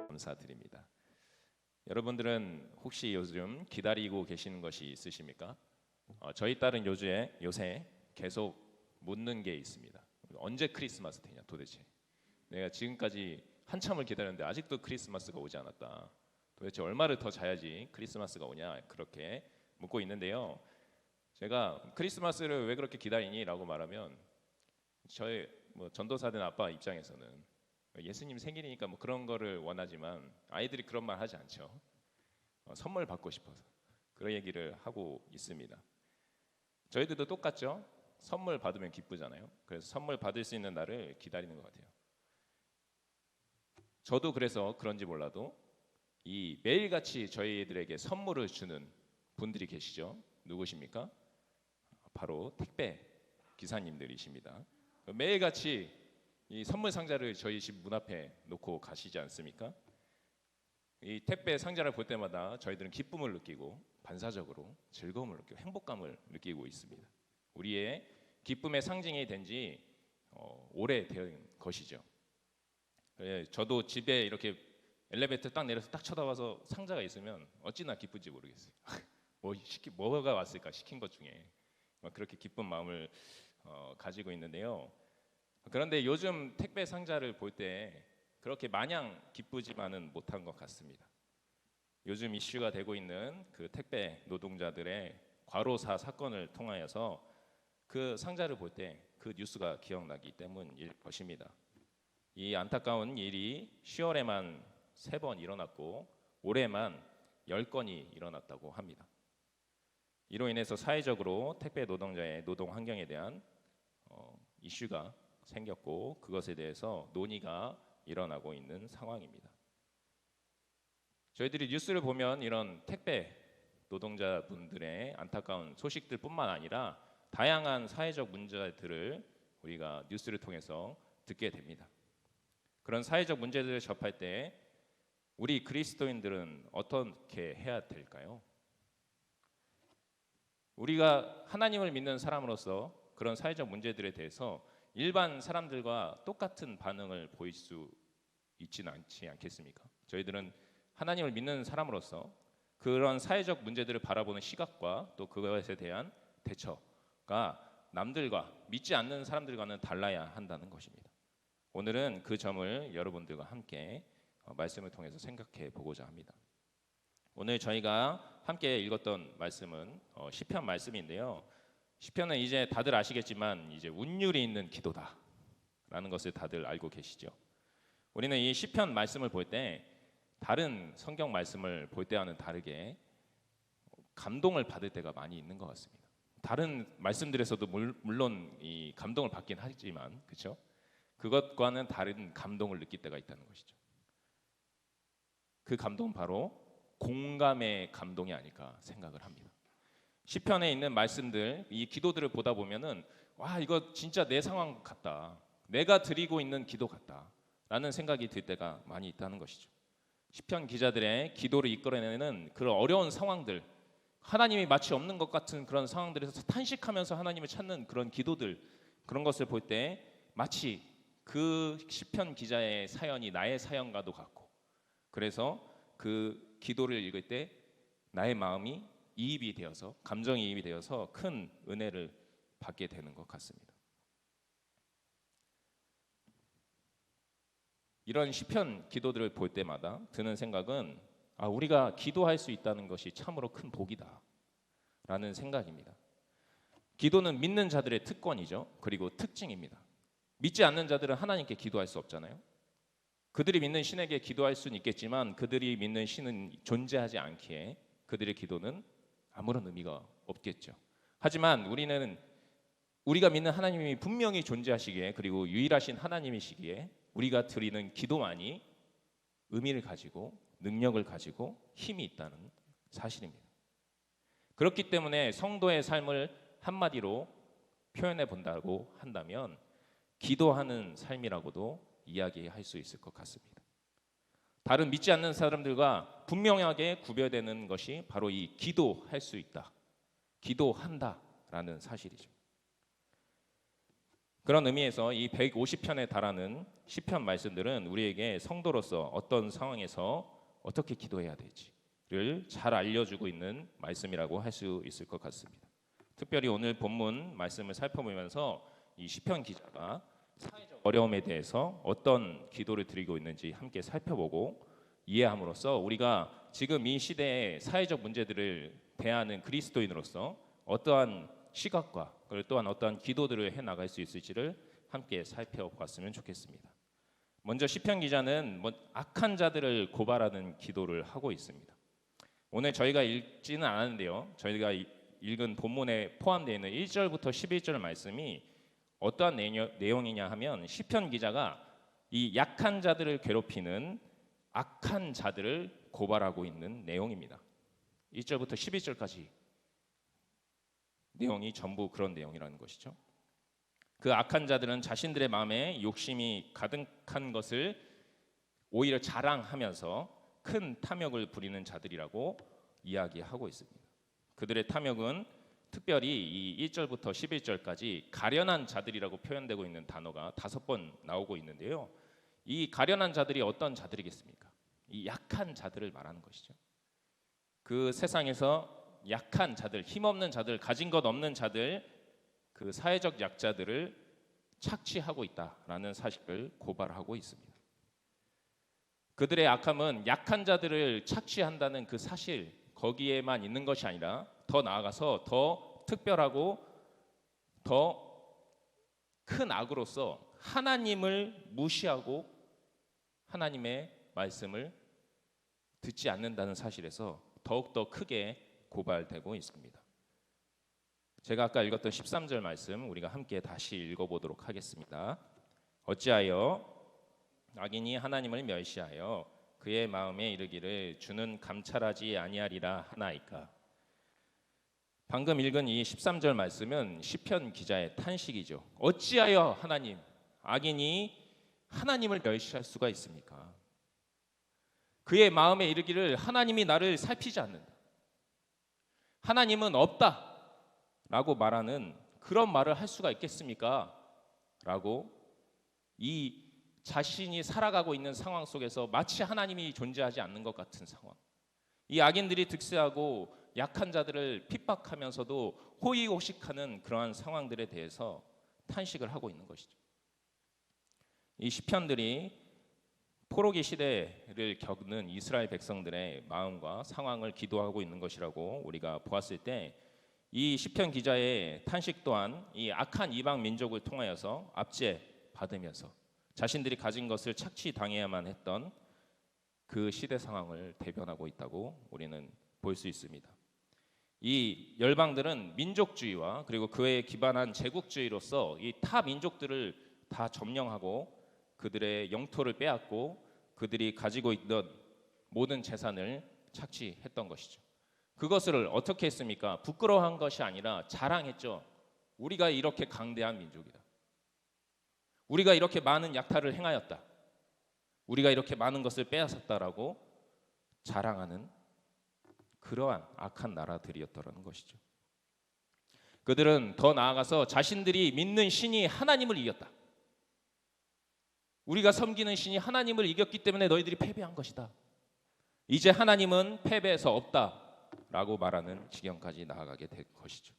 감사드립니다. 여러분들은 혹시 요즘 기다리고 계시는 것이 있으십니까? 저희 딸은 요새 계속 묻는 게 있습니다. 언제 크리스마스 되냐 도대체. 내가 지금까지 한참을 기다렸는데 아직도 크리스마스가 오지 않았다. 도대체 얼마를 더 자야지 크리스마스가 오냐 그렇게 묻고 있는데요. 제가 크리스마스를 왜 그렇게 기다리니? 라고 말하면 저희 전도사된 아빠 입장에서는 예수님 생일이니까 그런 거를 원하지만 아이들이 그런 말 하지 않죠. 선물 받고 싶어서 그런 얘기를 하고 있습니다. 저희들도 똑같죠. 선물 받으면 기쁘잖아요. 그래서 선물 받을 수 있는 날을 기다리는 것 같아요. 저도 그래서 그런지 몰라도 이 매일같이 저희들에게 선물을 주는 분들이 계시죠. 누구십니까? 바로 택배 기사님들이십니다. 매일같이 이 선물 상자를 저희 집 문 앞에 놓고 가시지 않습니까? 이 택배 상자를 볼 때마다 저희들은 기쁨을 느끼고 반사적으로 즐거움을 느끼고 행복감을 느끼고 있습니다. 우리의 기쁨의 상징이 된 지 오래된 것이죠. 저도 집에 이렇게 엘리베이터 딱 내려서 딱 쳐다봐서 상자가 있으면 어찌나 기쁜지 모르겠어요. 뭐가 왔을까 시킨 것 중에 그렇게 기쁜 마음을 가지고 있는데요. 그런데 요즘 택배 상자를 볼 때 그렇게 마냥 기쁘지만은 못한 것 같습니다. 요즘 이슈가 되고 있는 그 택배 노동자들의 과로사 사건을 통하여서 그 상자를 볼 때 그 뉴스가 기억나기 때문일 것입니다. 이 안타까운 일이 10월에만 3번 일어났고 올해만 10건이 일어났다고 합니다. 이로 인해서 사회적으로 택배 노동자의 노동 환경에 대한 이슈가 생겼고 그것에 대해서 논의가 일어나고 있는 상황입니다. 저희들이 뉴스를 보면 이런 택배 노동자분들의 안타까운 소식들뿐만 아니라 다양한 사회적 문제들을 우리가 뉴스를 통해서 듣게 됩니다. 그런 사회적 문제들을 접할 때 우리 그리스도인들은 어떻게 해야 될까요? 우리가 하나님을 믿는 사람으로서 그런 사회적 문제들에 대해서 일반 사람들과 똑같은 반응을 보일 수 있지는 않겠습니까? 저희들은 하나님을 믿는 사람으로서 그런 사회적 문제들을 바라보는 시각과 또 그것에 대한 대처가 남들과 믿지 않는 사람들과는 달라야 한다는 것입니다. 오늘은 그 점을 여러분들과 함께 말씀을 통해서 생각해 보고자 합니다. 오늘 저희가 함께 읽었던 말씀은 시편 말씀인데요. 시편은 이제 다들 아시겠지만 이제 운율이 있는 기도다라는 것을 다들 알고 계시죠. 우리는 이 시편 말씀을 볼 때 다른 성경 말씀을 볼 때와는 다르게 감동을 받을 때가 많이 있는 것 같습니다. 다른 말씀들에서도 물론 이 감동을 받긴 하지만 그렇죠? 그것과는 다른 감동을 느낄 때가 있다는 것이죠. 그 감동은 바로 공감의 감동이 아닐까 생각을 합니다. 시편에 있는 말씀들, 이 기도들을 보다 보면은 와 이거 진짜 내 상황 같다. 내가 드리고 있는 기도 같다라는 생각이 들 때가 많이 있다는 것이죠. 시편 기자들의 기도를 이끌어내는 그런 어려운 상황들, 하나님이 마치 없는 것 같은 그런 상황들에서 탄식하면서 하나님을 찾는 그런 기도들, 그런 것을 볼 때 마치 그 시편 기자의 사연이 나의 사연과도 같고, 그래서 그 기도를 읽을 때 나의 마음이 이입이 되어서 감정이입이 되어서 큰 은혜를 받게 되는 것 같습니다. 이런 시편 기도들을 볼 때마다 드는 생각은 우리가 기도할 수 있다는 것이 참으로 큰 복이다 라는 생각입니다. 기도는 믿는 자들의 특권이죠. 그리고 특징입니다. 믿지 않는 자들은 하나님께 기도할 수 없잖아요. 그들이 믿는 신에게 기도할 수는 있겠지만 그들이 믿는 신은 존재하지 않기에 그들의 기도는 아무런 의미가 없겠죠. 하지만 우리가 믿는 하나님이 분명히 존재하시기에 그리고 유일하신 하나님이시기에 우리가 드리는 기도만이 의미를 가지고 능력을 가지고 힘이 있다는 사실입니다. 그렇기 때문에 성도의 삶을 한마디로 표현해 본다고 한다면 기도하는 삶이라고도 이야기할 수 있을 것 같습니다. 다른 믿지 않는 사람들과 분명하게 구별되는 것이 바로 이 기도할 수 있다. 기도한다라는 사실이죠. 그런 의미에서 이 150편에 달하는 시편 말씀들은 우리에게 성도로서 어떤 상황에서 어떻게 기도해야 될지를 잘 알려주고 있는 말씀이라고 할 수 있을 것 같습니다. 특별히 오늘 본문 말씀을 살펴보면서 이 시편 기자가 사회적 어려움에 대해서 어떤 기도를 드리고 있는지 함께 살펴보고 이해함으로써 우리가 지금 이 시대의 사회적 문제들을 대하는 그리스도인으로서 어떠한 시각과 또한 어떠한 기도들을 해 나갈 수 있을지를 함께 살펴봤으면 좋겠습니다. 먼저 시편 기자는 악한 자들을 고발하는 기도를 하고 있습니다. 오늘 저희가 읽지는 않았는데요. 저희가 읽은 본문에 포함되어 있는 1절부터 11절 말씀이 어떠한 내용이냐 하면 시편 기자가 이 약한 자들을 괴롭히는 악한 자들을 고발하고 있는 내용입니다. 1절부터 11절까지 내용이 전부 그런 내용이라는 것이죠. 그 악한 자들은 자신들의 마음에 욕심이 가득한 것을 오히려 자랑하면서 큰 탐욕을 부리는 자들이라고 이야기하고 있습니다. 그들의 탐욕은 특별히 이 1절부터 11절까지 가련한 자들이라고 표현되고 있는 단어가 5번 나오고 있는데요. 이 가련한 자들이 어떤 자들이겠습니까? 이 약한 자들을 말하는 것이죠. 그 세상에서 약한 자들, 힘없는 자들, 가진 것 없는 자들, 그 사회적 약자들을 착취하고 있다라는 사실을 고발하고 있습니다. 그들의 악함은 약한 자들을 착취한다는 그 사실 거기에만 있는 것이 아니라 더 나아가서 더 특별하고 더 큰 악으로서 하나님을 무시하고 하나님의 말씀을 듣지 않는다는 사실에서 더욱더 크게 고발되고 있습니다. 제가 아까 읽었던 13절 말씀 우리가 함께 다시 읽어보도록 하겠습니다. 어찌하여 악인이 하나님을 멸시하여 그의 마음에 이르기를 주는 감찰하지 아니하리라 하나이까. 방금 읽은 이 13절 말씀은 시편 기자의 탄식이죠. 어찌하여 하나님, 악인이 하나님을 멸시할 수가 있습니까? 그의 마음에 이르기를 하나님이 나를 살피지 않는다. 하나님은 없다 라고 말하는 그런 말을 할 수가 있겠습니까? 라고 이 자신이 살아가고 있는 상황 속에서 마치 하나님이 존재하지 않는 것 같은 상황, 이 악인들이 득세하고 약한 자들을 핍박하면서도 호의호식하는 그러한 상황들에 대해서 탄식을 하고 있는 것이죠. 이 시편들이 포로기 시대를 겪는 이스라엘 백성들의 마음과 상황을 기도하고 있는 것이라고 우리가 보았을 때 이 시편 기자의 탄식 또한 이 악한 이방 민족을 통하여서 압제받으면서 자신들이 가진 것을 착취당해야만 했던 그 시대 상황을 대변하고 있다고 우리는 볼 수 있습니다. 이 열방들은 민족주의와 그리고 그에 기반한 제국주의로서 이 타 민족들을 다 점령하고 그들의 영토를 빼앗고 그들이 가지고 있던 모든 재산을 착취했던 것이죠. 그것을 어떻게 했습니까? 부끄러워한 것이 아니라 자랑했죠. 우리가 이렇게 강대한 민족이다. 우리가 이렇게 많은 약탈을 행하였다. 우리가 이렇게 많은 것을 빼앗았다라고 자랑하는 그러한 악한 나라들이었다는 것이죠. 그들은 더 나아가서 자신들이 믿는 신이 하나님을 이겼다. 우리가 섬기는 신이 하나님을 이겼기 때문에 너희들이 패배한 것이다. 이제 하나님은 패배해서 없다라고 말하는 지경까지 나아가게 될 것이죠.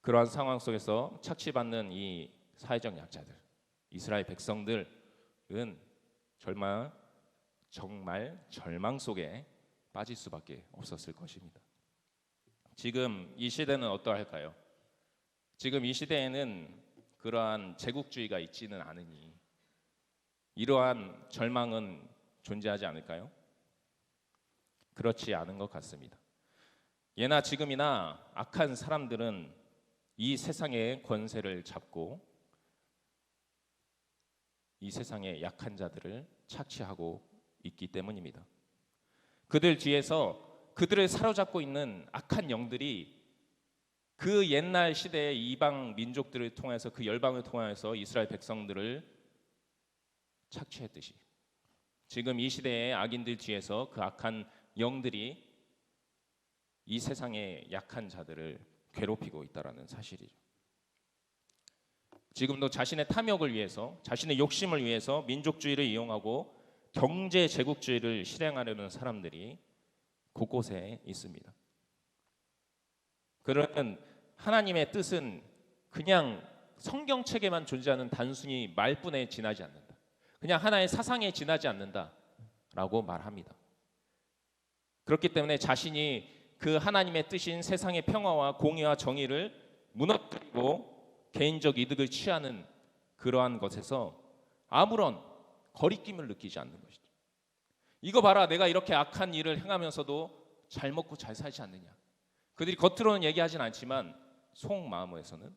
그러한 상황 속에서 착취받는 이 사회적 약자들, 이스라엘 백성들은 정말 절망 속에 빠질 수밖에 없었을 것입니다. 지금 이 시대는 어떠할까요? 지금 이 시대에는 그러한 제국주의가 있지는 않으니 이러한 절망은 존재하지 않을까요? 그렇지 않은 것 같습니다. 예나 지금이나 악한 사람들은 이 세상의 권세를 잡고 이 세상의 약한 자들을 착취하고 있기 때문입니다. 그들 뒤에서 그들을 사로잡고 있는 악한 영들이 그 옛날 시대의 이방 민족들을 통해서 그 열방을 통해서 이스라엘 백성들을 착취했듯이 지금 이 시대의 악인들 뒤에서 그 악한 영들이 이 세상의 약한 자들을 괴롭히고 있다라는 사실이죠. 지금도 자신의 탐욕을 위해서, 자신의 욕심을 위해서 민족주의를 이용하고 경제 제국주의를 실행하려는 사람들이 곳곳에 있습니다. 그러면 하나님의 뜻은 그냥 성경책에만 존재하는 단순히 말뿐에 지나지 않는다. 그냥 하나의 사상에 지나지 않는다라고 말합니다. 그렇기 때문에 자신이 그 하나님의 뜻인 세상의 평화와 공의와 정의를 무너뜨리고 개인적 이득을 취하는 그러한 것에서 아무런 거리낌을 느끼지 않는 것이죠. 이거 봐라, 내가 이렇게 악한 일을 행하면서도 잘 먹고 잘 살지 않느냐. 그들이 겉으로는 얘기하진 않지만 속마음에서는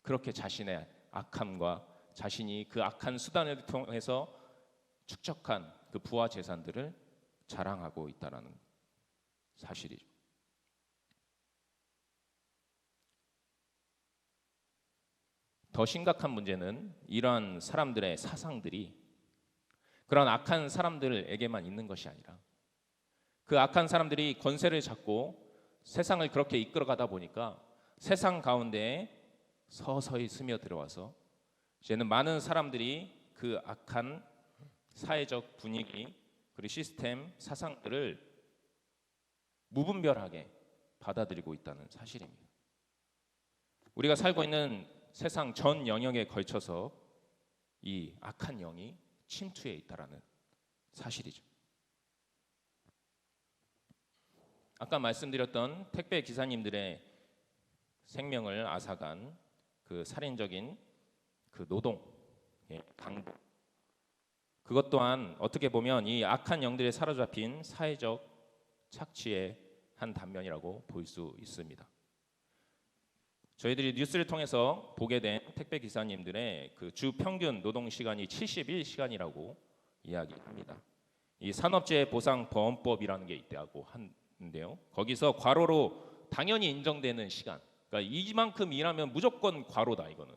그렇게 자신의 악함과 자신이 그 악한 수단을 통해서 축적한 그 부와 재산들을 자랑하고 있다는 사실이죠. 더 심각한 문제는 이러한 사람들의 사상들이 그런 악한 사람들에게만 있는 것이 아니라 그 악한 사람들이 권세를 잡고 세상을 그렇게 이끌어가다 보니까 세상 가운데에 서서히 스며들어와서 이제는 많은 사람들이 그 악한 사회적 분위기 그리고 시스템 사상들을 무분별하게 받아들이고 있다는 사실입니다. 우리가 살고 있는 세상 전 영역에 걸쳐서 이 악한 영이 침투해 있다라는 사실이죠. 아까 말씀드렸던 택배 기사님들의 생명을 앗아간 그 살인적인 그 노동, 강도, 그것 또한 어떻게 보면 이 악한 영들에 사로잡힌 사회적 착취의 한 단면이라고 볼 수 있습니다. 저희들이 뉴스를 통해서 보게 된 택배 기사님들의 그 주 평균 노동 시간이 71시간이라고 이야기합니다. 이 산업재해보상보험법이라는 게 있다고 하는데요. 거기서 과로로 당연히 인정되는 시간, 그러니까 이만큼 일하면 무조건 과로다 이거는.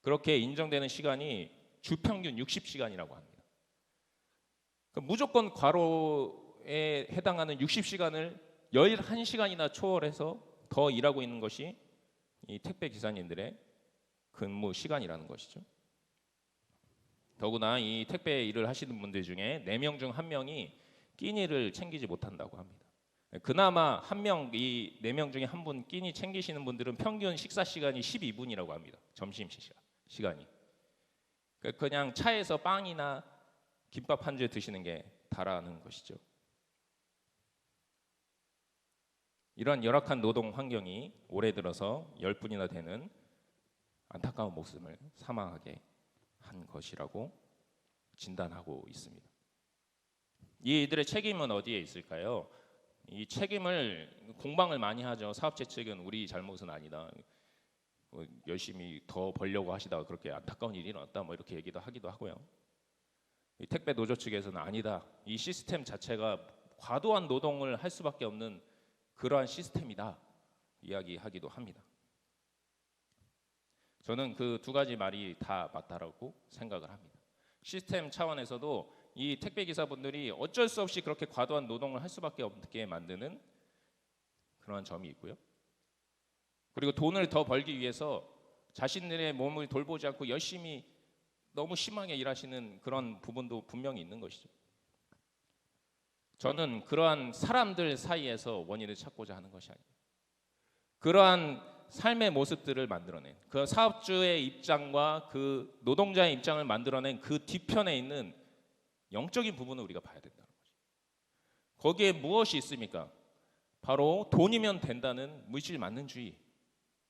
그렇게 인정되는 시간이 주 평균 60시간이라고 합니다. 그러니까 무조건 과로에 해당하는 60시간을 11시간이나 초월해서 더 일하고 있는 것이 이 택배 기사님들의 근무 시간이라는 것이죠. 더구나 이 택배 일을 하시는 분들 중에 4명 중 1명이 끼니를 챙기지 못한다고 합니다. 그나마 이 4명 중에 1분 끼니 챙기시는 분들은 평균 식사 시간이 12분이라고 합니다. 점심 시간이. 그냥 차에서 빵이나 김밥 한 줄 드시는 게 다라는 것이죠. 이러한 열악한 노동 환경이 올해 들어서 10분이나 되는 안타까운 목숨을 사망하게 한 것이라고 진단하고 있습니다. 이들의 책임은 어디에 있을까요? 이 책임을 공방을 많이 하죠. 사업체 측은 우리 잘못은 아니다. 열심히 더 벌려고 하시다가 그렇게 안타까운 일이 일어났다. 이렇게 얘기도 하기도 하고요. 이 택배 노조 측에서는 아니다. 이 시스템 자체가 과도한 노동을 할 수밖에 없는 그러한 시스템이다. 이야기하기도 합니다. 저는 그 두 가지 말이 다 맞다라고 생각을 합니다. 시스템 차원에서도 이 택배 기사분들이 어쩔 수 없이 그렇게 과도한 노동을 할 수밖에 없게 만드는 그런 점이 있고요. 그리고 돈을 더 벌기 위해서 자신들의 몸을 돌보지 않고 열심히 너무 심하게 일하시는 그런 부분도 분명히 있는 것이죠. 저는 그러한 사람들 사이에서 원인을 찾고자 하는 것이 아니에요. 그러한 삶의 모습들을 만들어낸 그 사업주의 입장과 그 노동자의 입장을 만들어낸 그 뒤편에 있는 영적인 부분을 우리가 봐야 된다는 거죠. 거기에 무엇이 있습니까? 바로 돈이면 된다는 물질 만능주의,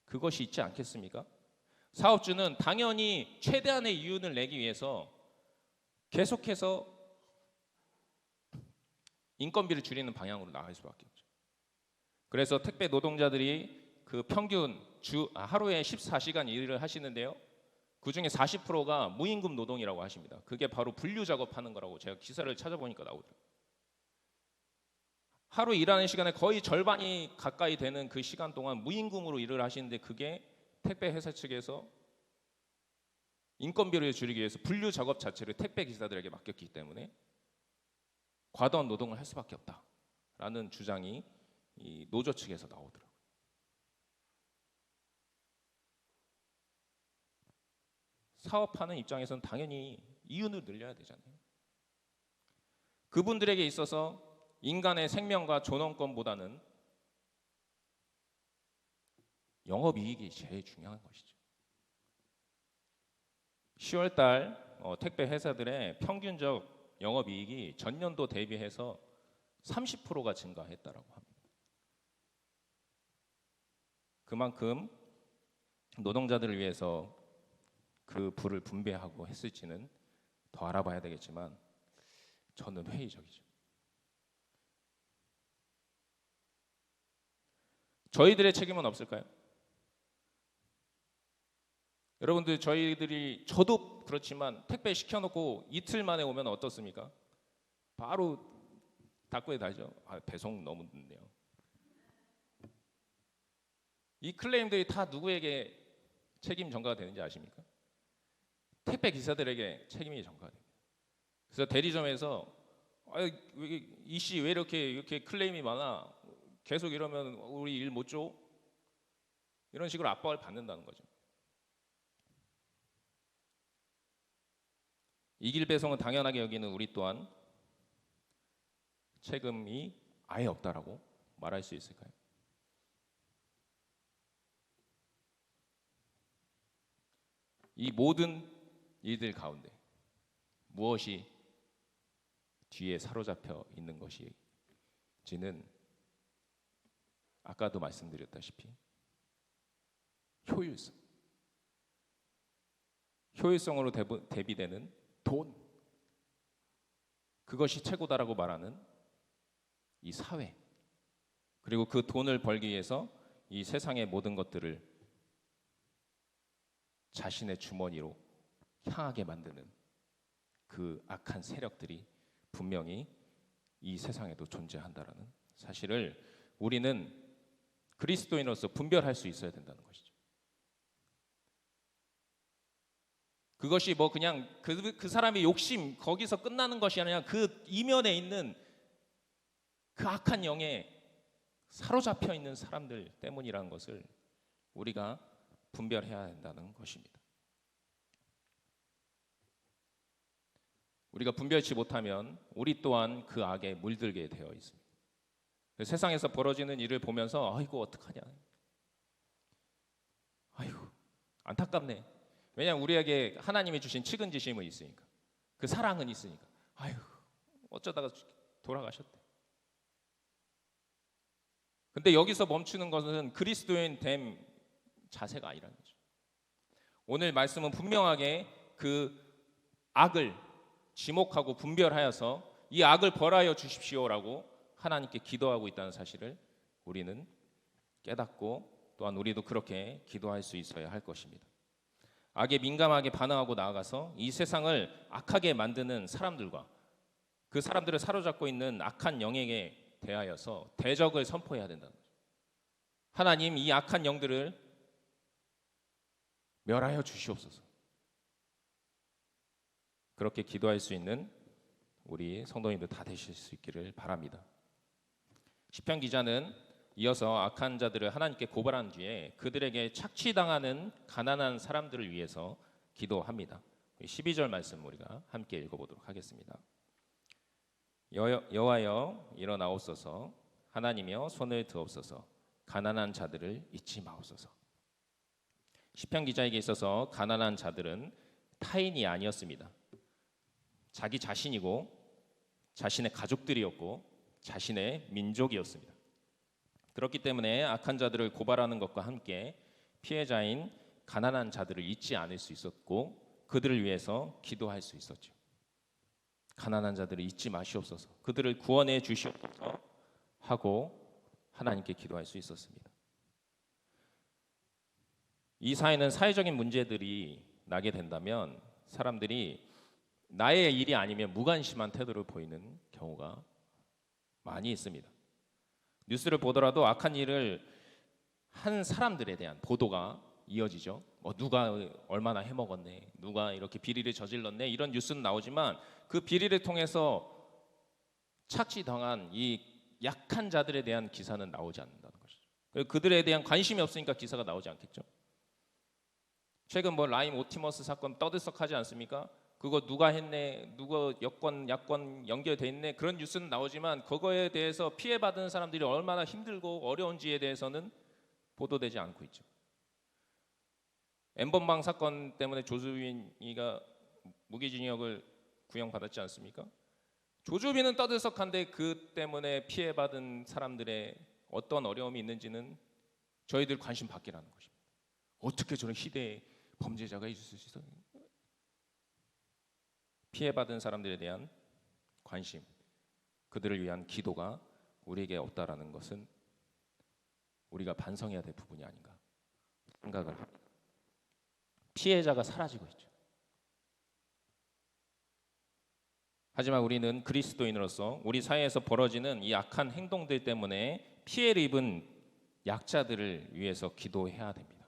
그것이 있지 않겠습니까? 사업주는 당연히 최대한의 이윤을 내기 위해서 계속해서 인건비를 줄이는 방향으로 나갈 수밖에 없죠. 그래서 택배 노동자들이 그 평균 하루에 14시간 일을 하시는데요. 그중에 40%가 무임금 노동이라고 하십니다. 그게 바로 분류 작업하는 거라고 제가 기사를 찾아보니까 나오더라고요. 하루 일하는 시간에 거의 절반이 가까이 되는 그 시간 동안 무임금으로 일을 하시는데 그게 택배 회사 측에서 인건비를 줄이기 위해서 분류 작업 자체를 택배 기사들에게 맡겼기 때문에 과도한 노동을 할 수밖에 없다라는 주장이 이 노조 측에서 나오더라고요. 사업하는 입장에서는 당연히 이윤을 늘려야 되잖아요. 그분들에게 있어서 인간의 생명과 존엄권보다는 영업이익이 제일 중요한 것이죠. 10월달 택배 회사들의 평균적 영업이익이 전년도 대비해서 30%가 증가했다라고 합니다. 그만큼 노동자들을 위해서 그 부를 분배하고 했을지는 더 알아봐야 되겠지만 저는 회의적이죠. 저희들의 책임은 없을까요? 여러분들, 저도 그렇지만 택배 시켜놓고 이틀 만에 오면 어떻습니까? 바로 닭구에 달죠. 배송 너무 늦네요. 이 클레임들이 다 누구에게 책임 전가가 되는지 아십니까? 택배 기사들에게 책임이 전가가 됩니다. 그래서 대리점에서 이씨 왜 이렇게 클레임이 많아? 계속 이러면 우리 일 못 줘? 이런 식으로 압박을 받는다는 거죠. 이길 배송은 당연하게 여기는 우리 또한 책임이 아예 없다라고 말할 수 있을까요? 이 모든 일들 가운데 무엇이 뒤에 사로잡혀 있는 것이지는 아까도 말씀드렸다시피 효율성으로 대비되는 돈, 그것이 최고다라고 말하는 이 사회, 그리고 그 돈을 벌기 위해서 이 세상의 모든 것들을 자신의 주머니로 향하게 만드는 그 악한 세력들이 분명히 이 세상에도 존재한다라는 사실을 우리는 그리스도인으로서 분별할 수 있어야 된다는 것이죠. 그것이 뭐 그냥 그 사람의 욕심 거기서 끝나는 것이 아니라 그 이면에 있는 그 악한 영에 사로잡혀 있는 사람들 때문이라는 것을 우리가 분별해야 된다는 것입니다. 우리가 분별치 못하면 우리 또한 그 악에 물들게 되어 있습니다. 세상에서 벌어지는 일을 보면서 아이고 어떡하냐, 아이고 안타깝네. 왜냐하면 우리에게 하나님이 주신 측은지심은 있으니까, 그 사랑은 있으니까. 아이고 어쩌다가 돌아가셨대. 근데 여기서 멈추는 것은 그리스도인 됨 자세가 아니라는 거죠. 오늘 말씀은 분명하게 그 악을 지목하고 분별하여서 이 악을 벌하여 주십시오라고 하나님께 기도하고 있다는 사실을 우리는 깨닫고 또한 우리도 그렇게 기도할 수 있어야 할 것입니다. 악에 민감하게 반응하고 나아가서 이 세상을 악하게 만드는 사람들과 그 사람들을 사로잡고 있는 악한 영에게 대하여서 대적을 선포해야 된다는 거죠. 하나님, 이 악한 영들을 멸하여 주시옵소서. 그렇게 기도할 수 있는 우리 성도님들 다 되실 수 있기를 바랍니다. 시편 기자는 이어서 악한 자들을 하나님께 고발한 뒤에 그들에게 착취당하는 가난한 사람들을 위해서 기도합니다. 12절 말씀 우리가 함께 읽어보도록 하겠습니다. 여호와여 일어나옵소서, 하나님이여 손을 드옵소서, 가난한 자들을 잊지 마옵소서. 시편 기자에게 있어서 가난한 자들은 타인이 아니었습니다. 자기 자신이고 자신의 가족들이었고 자신의 민족이었습니다. 그렇기 때문에 악한 자들을 고발하는 것과 함께 피해자인 가난한 자들을 잊지 않을 수 있었고 그들을 위해서 기도할 수 있었죠. 가난한 자들을 잊지 마시옵소서, 그들을 구원해 주시옵소서 하고 하나님께 기도할 수 있었습니다. 이 사회는 사회적인 문제들이 나게 된다면 사람들이 나의 일이 아니면 무관심한 태도를 보이는 경우가 많이 있습니다. 뉴스를 보더라도 악한 일을 한 사람들에 대한 보도가 이어지죠. 누가 얼마나 해먹었네, 누가 이렇게 비리를 저질렀네, 이런 뉴스는 나오지만 그 비리를 통해서 착취당한 이 약한 자들에 대한 기사는 나오지 않는다는 것이죠. 그들에 대한 관심이 없으니까 기사가 나오지 않겠죠. 최근 뭐 라임 오티머스 사건 떠들썩하지 않습니까? 그거 누가 했네, 누가 여권 야권 연결돼 있네, 그런 뉴스는 나오지만 그거에 대해서 피해받은 사람들이 얼마나 힘들고 어려운지에 대해서는 보도되지 않고 있죠. 엠번방 사건 때문에 조주빈이가 무기징역을 구형받았지 않습니까? 조주빈은 떠들썩한데 그 때문에 피해받은 사람들의 어떤 어려움이 있는지는 저희들 관심 받기라는 것입니다. 어떻게 저런 희대의 범죄자가 있을 수 있어요? 피해받은 사람들에 대한 관심, 그들을 위한 기도가 우리에게 없다라는 것은 우리가 반성해야 될 부분이 아닌가 생각을 합니다. 피해자가 사라지고 있죠. 하지만 우리는 그리스도인으로서 우리 사회에서 벌어지는 이 악한 행동들 때문에 피해를 입은 약자들을 위해서 기도해야 됩니다.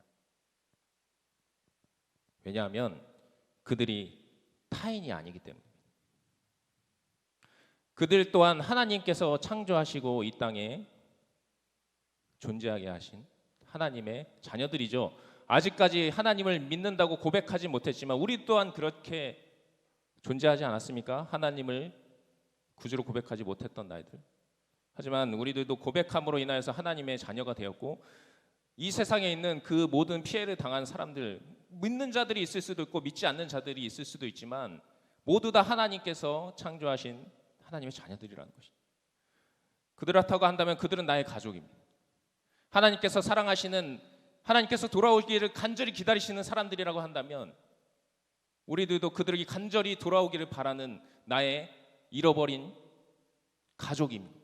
왜냐하면 그들이 타인이 아니기 때문입니다. 그들 또한 하나님께서 창조하시고 이 땅에 존재하게 하신 하나님의 자녀들이죠. 아직까지 하나님을 믿는다고 고백하지 못했지만 우리 또한 그렇게 존재하지 않았습니까? 하나님을 구주로 고백하지 못했던 나이들. 하지만 우리들도 고백함으로 인하여서 하나님의 자녀가 되었고 이 세상에 있는 그 모든 피해를 당한 사람들, 믿는 자들이 있을 수도 있고 믿지 않는 자들이 있을 수도 있지만 모두 다 하나님께서 창조하신 하나님의 자녀들이라는 것입니다. 그렇다고 한다면 그들은 나의 가족입니다. 하나님께서 사랑하시는, 하나님께서 돌아오기를 간절히 기다리시는 사람들이라고 한다면 우리들도 그들에게 간절히 돌아오기를 바라는 나의 잃어버린 가족입니다.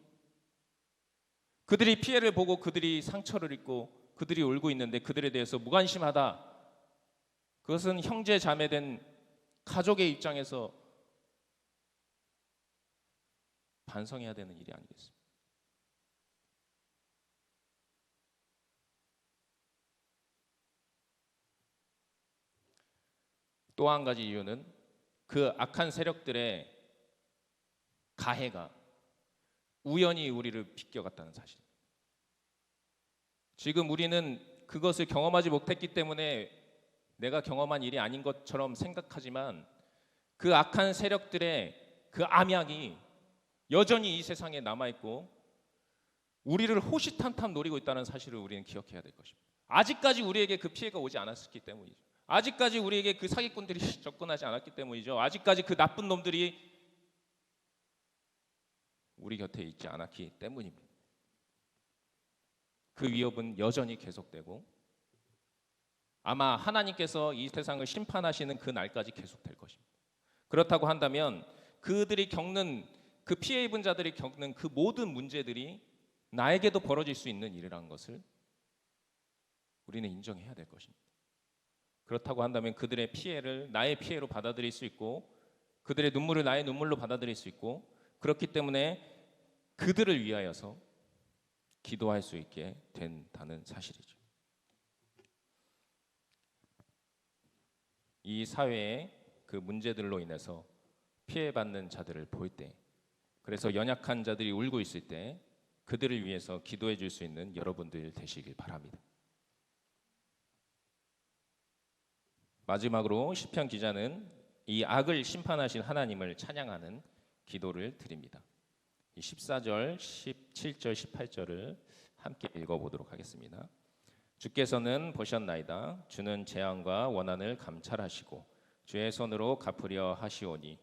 그들이 피해를 보고 그들이 상처를 입고 그들이 울고 있는데 그들에 대해서 무관심하다. 그것은 형제 자매된 가족의 입장에서 반성해야 되는 일이 아니겠습니까? 또 한 가지 이유는 그 악한 세력들의 가해가 우연히 우리를 비껴갔다는 사실입니다. 지금 우리는 그것을 경험하지 못했기 때문에 내가 경험한 일이 아닌 것처럼 생각하지만 그 악한 세력들의 그 암약이 여전히 이 세상에 남아있고 우리를 호시탐탐 노리고 있다는 사실을 우리는 기억해야 될 것입니다. 아직까지 우리에게 그 피해가 오지 않았기 때문이죠. 아직까지 우리에게 그 사기꾼들이 접근하지 않았기 때문이죠. 아직까지 그 나쁜 놈들이 우리 곁에 있지 않았기 때문입니다. 그 위협은 여전히 계속되고 아마 하나님께서 이 세상을 심판하시는 그 날까지 계속될 것입니다. 그렇다고 한다면 그들이 겪는, 그 피해 입은 자들이 겪는 그 모든 문제들이 나에게도 벌어질 수 있는 일이라는 것을 우리는 인정해야 될 것입니다. 그렇다고 한다면 그들의 피해를 나의 피해로 받아들일 수 있고 그들의 눈물을 나의 눈물로 받아들일 수 있고 그렇기 때문에 그들을 위하여서 기도할 수 있게 된다는 사실이죠. 이 사회의 그 문제들로 인해서 피해받는 자들을 볼 때, 그래서 연약한 자들이 울고 있을 때 그들을 위해서 기도해 줄 수 있는 여러분들 되시길 바랍니다. 마지막으로 시편 기자는 이 악을 심판하신 하나님을 찬양하는 기도를 드립니다. 14절, 17절, 18절을 함께 읽어보도록 하겠습니다. 주께서는 보셨나이다. 주는 재앙과 원한을 감찰하시고 주의 손으로 갚으려 하시오니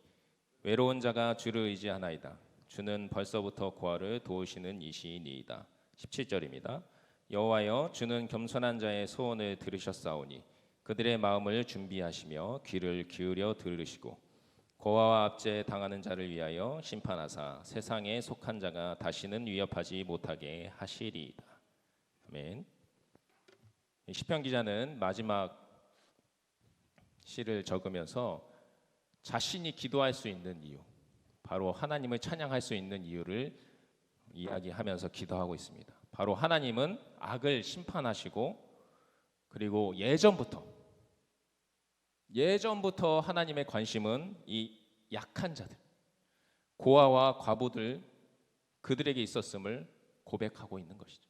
외로운 자가 주를 의지하나이다. 주는 벌써부터 고아를 도우시는 이시니이다. 17절입니다. 여호와여, 주는 겸손한 자의 소원을 들으셨사오니 그들의 마음을 준비하시며 귀를 기울여 들으시고 고아와 압제 당하는 자를 위하여 심판하사 세상에 속한 자가 다시는 위협하지 못하게 하시리이다. 아멘. 시편 기자는 마지막 시를 적으면서 자신이 기도할 수 있는 이유, 바로 하나님을 찬양할 수 있는 이유를 이야기하면서 기도하고 있습니다. 바로 하나님은 악을 심판하시고 그리고 예전부터 하나님의 관심은 이 약한 자들, 고아와 과부들, 그들에게 있었음을 고백하고 있는 것이죠.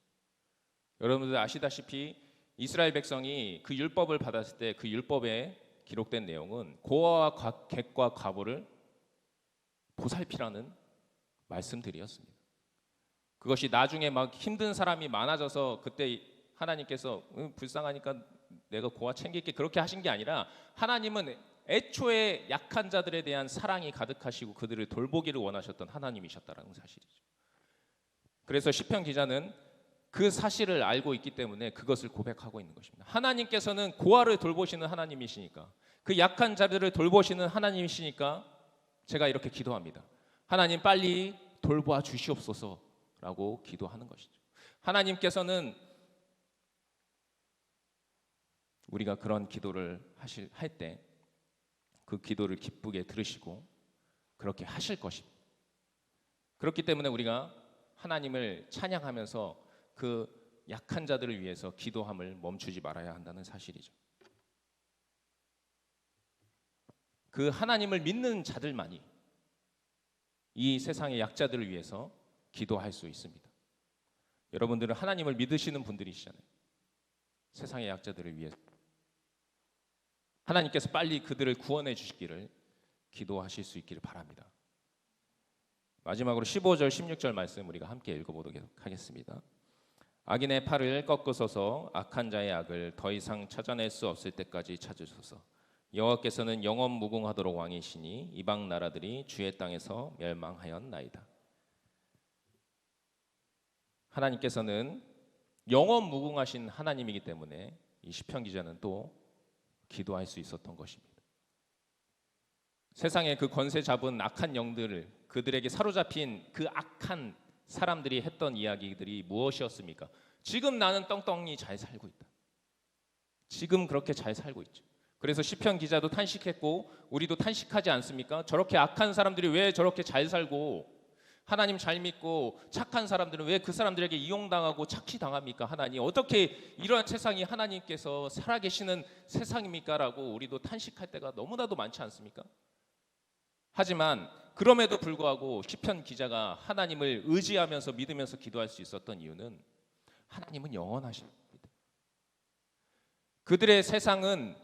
여러분들 아시다시피 이스라엘 백성이 그 율법을 받았을 때 그 율법에 기록된 내용은 고아와 객과 과부를 보살피라는 말씀들이었습니다. 그것이 나중에 막 힘든 사람이 많아져서 그때 하나님께서 불쌍하니까 내가 고아 챙길게 그렇게 하신 게 아니라 하나님은 애초에 약한 자들에 대한 사랑이 가득하시고 그들을 돌보기를 원하셨던 하나님이셨다는 사실이죠. 그래서 시편 기자는 그 사실을 알고 있기 때문에 그것을 고백하고 있는 것입니다. 하나님께서는 고아를 돌보시는 하나님이시니까, 그 약한 자들을 돌보시는 하나님이시니까 제가 이렇게 기도합니다. 하나님 빨리 돌보아 주시옵소서라고 기도하는 것이죠. 하나님께서는 우리가 그런 기도를 할 때 그 기도를 기쁘게 들으시고 그렇게 하실 것입니다. 그렇기 때문에 우리가 하나님을 찬양하면서 그 약한 자들을 위해서 기도함을 멈추지 말아야 한다는 사실이죠. 그 하나님을 믿는 자들만이 이 세상의 약자들을 위해서 기도할 수 있습니다. 여러분들은 하나님을 믿으시는 분들이시잖아요. 세상의 약자들을 위해서 하나님께서 빨리 그들을 구원해 주시기를 기도하실 수 있기를 바랍니다. 마지막으로 15절 16절 말씀 우리가 함께 읽어보도록 하겠습니다. 악인의 팔을 꺾으소서, 악한 자의 악을 더 이상 찾아낼 수 없을 때까지 찾으소서. 여호와께서는 영원 무궁하도록 왕이시니 이방 나라들이 주의 땅에서 멸망하였나이다. 하나님께서는 영원 무궁하신 하나님이기 때문에 이 시편 기자는 또 기도할 수 있었던 것입니다. 세상의 그 권세 잡은 악한 영들을, 그들에게 사로잡힌 그 악한 사람들이 했던 이야기들이 무엇이었습니까? 지금 나는 떵떵이 잘 살고 있다. 지금 그렇게 잘 살고 있죠. 그래서 시편 기자도 탄식했고 우리도 탄식하지 않습니까? 저렇게 악한 사람들이 왜 저렇게 잘 살고 하나님 잘 믿고 착한 사람들은 왜 그 사람들에게 이용당하고 착취당합니까? 하나님 어떻게 이러한 세상이 하나님께서 살아계시는 세상입니까? 라고 우리도 탄식할 때가 너무나도 많지 않습니까? 하지만 그럼에도 불구하고 시편 기자가 하나님을 의지하면서 믿으면서 기도할 수 있었던 이유는 하나님은 영원하십니다. 그들의 세상은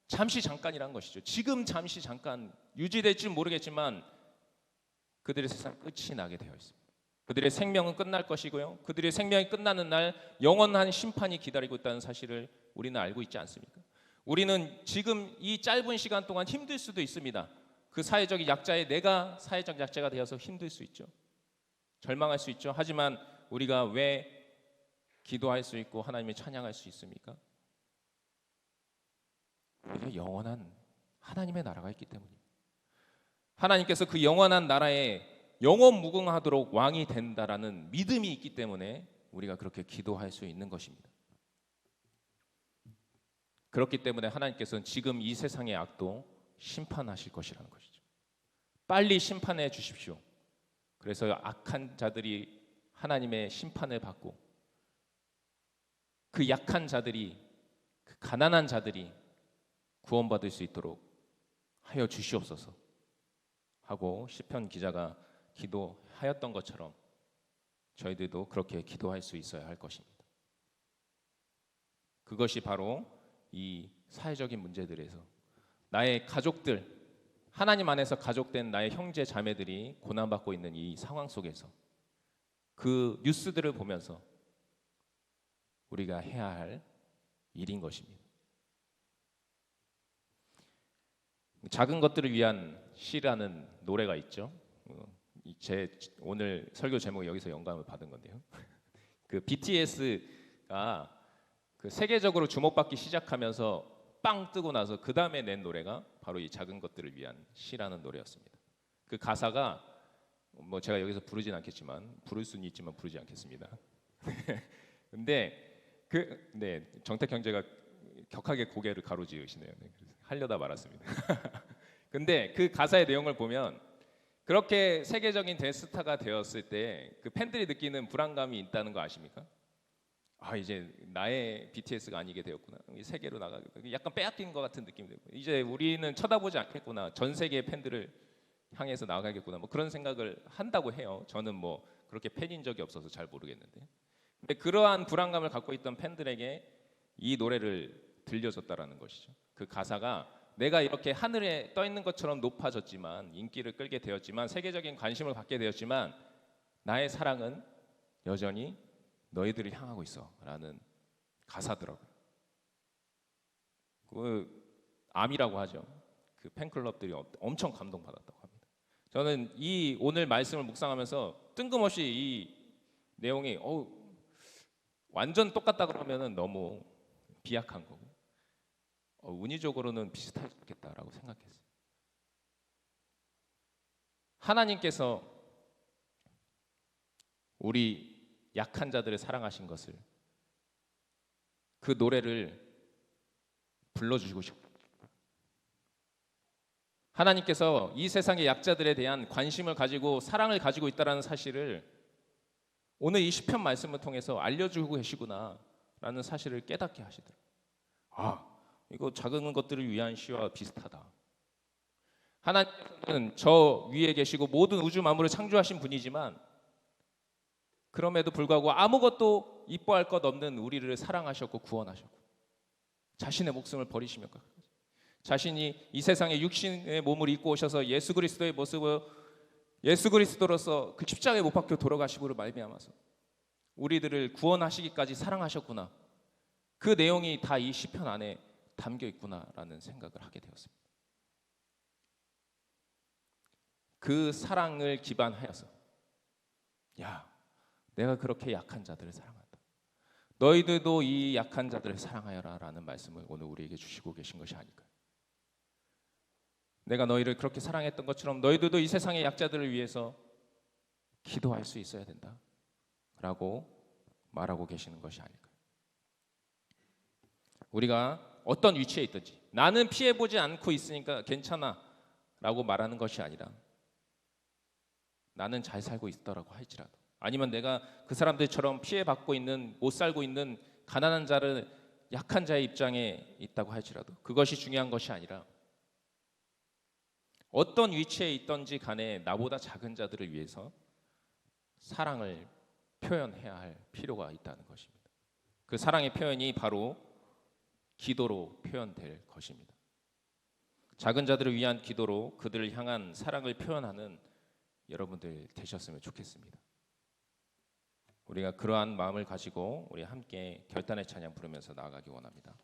잠시 잠깐이란 것이죠. 지금 잠시 잠깐 유지될지 모르겠지만 그들의 세상 끝이 나게 되어 있습니다. 그들의 생명은 끝날 것이고요. 그들의 생명이 끝나는 날 영원한 심판이 기다리고 있다는 사실을 우리는 알고 있지 않습니까? 우리는 지금 이 짧은 시간 동안 힘들 수도 있습니다. 그 사회적 약자에 내가 사회적 약자가 되어서 힘들 수 있죠. 절망할 수 있죠. 하지만 우리가 왜 기도할 수 있고 하나님을 찬양할 수 있습니까? 우리가 영원한 하나님의 나라가 있기 때문입니다. 하나님께서 그 영원한 나라에 영원 무궁하도록 왕이 된다라는 믿음이 있기 때문에 우리가 그렇게 기도할 수 있는 것입니다. 그렇기 때문에 하나님께서는 지금 이 세상의 악도 심판하실 것이라는 것이죠. 빨리 심판해 주십시오. 그래서 악한 자들이 하나님의 심판을 받고 그 약한 자들이, 그 가난한 자들이 구원받을 수 있도록 하여 주시옵소서 하고 시편 기자가 기도하였던 것처럼 저희들도 그렇게 기도할 수 있어야 할 것입니다. 그것이 바로 이 사회적인 문제들에서 나의 가족들, 하나님 안에서 가족된 나의 형제 자매들이 고난받고 있는 이 상황 속에서 그 뉴스들을 보면서 우리가 해야 할 일인 것입니다. 작은 것들을 위한 시라는 노래가 있죠. 제 오늘 설교 제목이 여기서 영감을 받은 건데요. 그 BTS가 그 세계적으로 주목받기 시작하면서 빵 뜨고 나서 그 다음에 낸 노래가 바로 이 작은 것들을 위한 시라는 노래였습니다. 그 가사가 뭐 제가 여기서 부르진 않겠지만 부를 수는 있지만 부르지 않겠습니다. 근데 정택 형제가 격하게 고개를 가로지으시네요. 하려다 말았습니다. 근데 그 가사의 내용을 보면 그렇게 세계적인 대스타가 되었을 때 그 팬들이 느끼는 불안감이 있다는 거 아십니까? 아 이제 나의 BTS가 아니게 되었구나. 세계로 나가겠구나. 약간 빼앗긴 것 같은 느낌이 들고 이제 우리는 쳐다보지 않겠구나. 전 세계의 팬들을 향해서 나가겠구나. 뭐 그런 생각을 한다고 해요. 저는 뭐 그렇게 팬인 적이 없어서 잘 모르겠는데. 근데 그러한 불안감을 갖고 있던 팬들에게 이 노래를 들려줬다라는 것이죠. 그 가사가 내가 이렇게 하늘에 떠 있는 것처럼 높아졌지만 인기를 끌게 되었지만 세계적인 관심을 받게 되었지만 나의 사랑은 여전히 너희들을 향하고 있어라는 가사더라고요. 그 암이라고 하죠. 그 팬클럽들이 엄청 감동받았다고 합니다. 저는 이 오늘 말씀을 묵상하면서 뜬금없이 이 내용이 완전 똑같다 그러면은 너무 비약한 거고 운이적으로는 비슷하겠다라고 생각했어요. 하나님께서 우리 약한 자들을 사랑하신 것을 그 노래를 불러주시고 싶어요. 하나님께서 이 세상의 약자들에 대한 관심을 가지고 사랑을 가지고 있다는 사실을 오늘 이 시편 말씀을 통해서 알려주고 계시구나라는 사실을 깨닫게 하시더라고요. 이거 작은 것들을 위한 시와 비슷하다. 하나님께서는 저 위에 계시고 모든 우주 만물을 창조하신 분이지만 그럼에도 불구하고 아무것도 이뻐할 것 없는 우리를 사랑하셨고 구원하셨고 자신의 목숨을 버리시며 자신이 이 세상에 육신의 몸을 입고 오셔서 예수 그리스도의 모습을 예수 그리스도로서 그 십자가에 못 박혀 돌아가심으로 말미암아서 우리들을 구원하시기까지 사랑하셨구나. 그 내용이 다 이 시편 안에 담겨 있구나라는 생각을 하게 되었습니다. 그 사랑을 기반하여서 내가 그렇게 약한 자들을 사랑한다. 너희들도 이 약한 자들을 사랑하여라라는 말씀을 오늘 우리에게 주시고 계신 것이 아닐까요? 내가 너희를 그렇게 사랑했던 것처럼 너희들도 이 세상의 약자들을 위해서 기도할 수 있어야 된다 라고 말하고 계시는 것이 아닐까요? 우리가 어떤 위치에 있든지 나는 피해보지 않고 있으니까 괜찮아 라고 말하는 것이 아니라 나는 잘 살고 있더라고 할지라도 아니면 내가 그 사람들처럼 피해받고 있는 못 살고 있는 가난한 자를 약한 자의 입장에 있다고 할지라도 그것이 중요한 것이 아니라 어떤 위치에 있든지 간에 나보다 작은 자들을 위해서 사랑을 표현해야 할 필요가 있다는 것입니다. 그 사랑의 표현이 바로 기도로 표현될 것입니다. 작은 자들을 위한 기도로 그들을 향한 사랑을 표현하는 여러분들 되셨으면 좋겠습니다. 우리가 그러한 마음을 가지고 우리 함께 결단의 찬양 부르면서 나아가기 원합니다.